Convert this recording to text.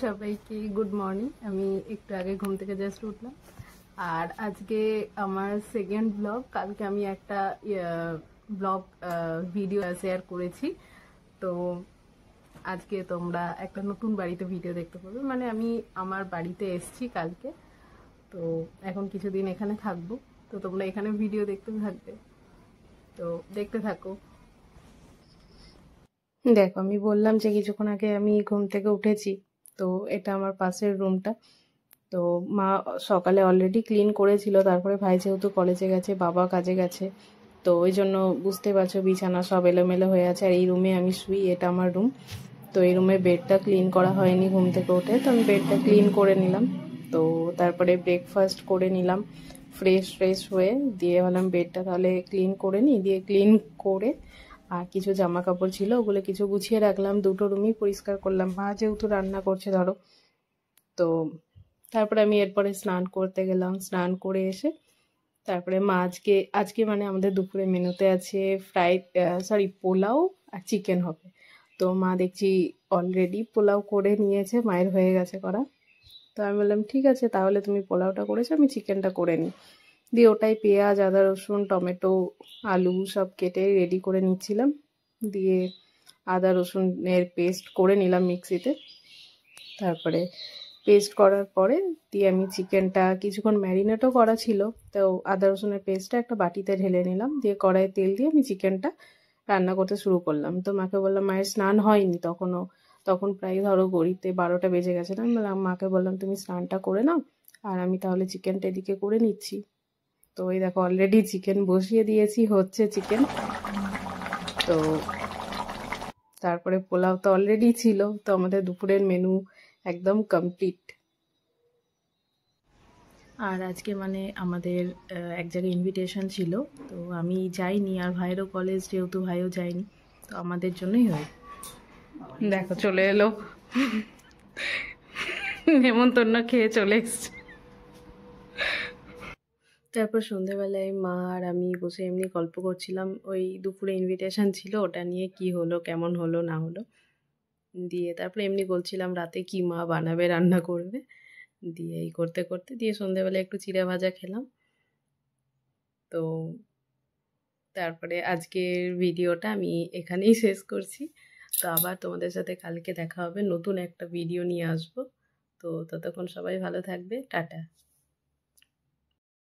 সবাইকে good morning. আমি একটু আগে ঘুম থেকে জাস্ট উঠলাম। আর আজকে আমার সেকেন্ড ব্লগ। কালকে আমি একটা ব্লগ ভিডিও শেয়ার করেছি, তো আজকে তোমরা একটা নতুন বাড়িতে ভিডিও দেখতে পাবে। মানে আমি আমার বাড়িতে এসছি কালকে, তো এখন কিছুদিন এখানে থাকবো, তো তোমরা এখানে ভিডিও দেখতে থাকবে, তো দেখতে থাকো। দেখো, আমি বললাম যে কিছুক্ষণ আগে আমি ঘুম থেকে উঠেছি, তো এটা আমার পাশের রুমটা। তো মা সকালে অলরেডি ক্লিন করেছিল, তারপরে ভাই যেহেতু কলেজে গেছে, বাবা কাজে গেছে, তো ওই জন্য বুঝতে পারছো বিছানা সব এলোমেলো হয়ে আছে। আর এই রুমে আমি শুই, এটা আমার রুম। তো এই রুমে বেডটা ক্লিন করা হয়নি ঘুম থেকে উঠে, তো আমি বেডটা ক্লিন করে নিলাম। তো তারপরে ব্রেকফাস্ট করে নিলাম, ফ্রেশ হয়ে দিয়ে ভাবলাম বেডটা তাহলে ক্লিন করে নিই। দিয়ে ক্লিন করে আর কিছু জামা কাপড় ছিল ওগুলো কিছু গুছিয়ে রাখলাম, দুটো রুমই পরিষ্কার করলাম। মা যেহেতু রান্না করছে ধরো, তো তারপরে আমি এরপরে স্নান করতে গেলাম। স্নান করে এসে তারপরে মা আজকে মানে আমাদের দুপুরে মেনুতে আছে পোলাও আর চিকেন হবে। তো মা দেখছি অলরেডি পোলাও করে নিয়েছে, মায়ের হয়ে গেছে করা। তো আমি বললাম ঠিক আছে, তাহলে তুমি পোলাওটা করেছো, আমি চিকেনটা করে নিই। দিয়ে ওটাই পেঁয়াজ, আদা, রসুন, টমেটো, আলু সব কেটে রেডি করে নিচ্ছিলাম। দিয়ে আদা রসুনের পেস্ট করে নিলাম মিক্সিতে। তারপরে পেস্ট করার পরে দিয়ে আমি চিকেনটা কিছুক্ষণ ম্যারিনেটও করা ছিল, তো আদা রসুনের পেস্টটা একটা বাটিতে ঢেলে নিলাম। দিয়ে কড়াইয়ে তেল দিয়ে আমি চিকেনটা রান্না করতে শুরু করলাম। তো মাকে বললাম, মায়ের স্নান হয়নি তখন প্রায় ধরো ঘড়িতে 12টা বেজে গেছে। না, আমি মাকে বললাম তুমি স্নানটা করে নাও, আর আমি তাহলে চিকেনটা এদিকে করে নিচ্ছি। তো ওই দেখো অলরেডি চিকেন বসিয়ে দিয়েছি, হচ্ছে চিকেন। তো তারপরে পোলাও তো অলরেডি ছিল, তো আমাদের দুপুরের মেনু একদম কমপ্লিট। আর আজকে মানে আমাদের এক জায়গায় ইনভিটেশন ছিল, তো আমি যাইনি। আর ভাইয়েরও কলেজ, যেহেতু ভাইও যায়নি, তো আমাদের জন্যই হয়। দেখো চলে এলো, নেমন্তন্ন খেয়ে চলে এসছে। তারপর সন্ধেবেলায় মা আর আমি বসে এমনি গল্প করছিলাম, ওই দুপুরে ইনভিটেশন ছিল ওটা নিয়ে, কি হলো কেমন হলো না হলো। দিয়ে তারপরে এমনি বলছিলাম রাতে কি মা বানাবে, রান্না করবে। দিয়ে এই করতে করতে দিয়ে সন্ধেবেলায় একটু চিড়া ভাজা খেলাম। তো তারপরে আজকের ভিডিওটা আমি এখানেই শেষ করছি। তো আবার তোমাদের সাথে কালকে দেখা হবে, নতুন একটা ভিডিও নিয়ে আসবো। তো ততক্ষণ সবাই ভালো থাকবে, টাটা।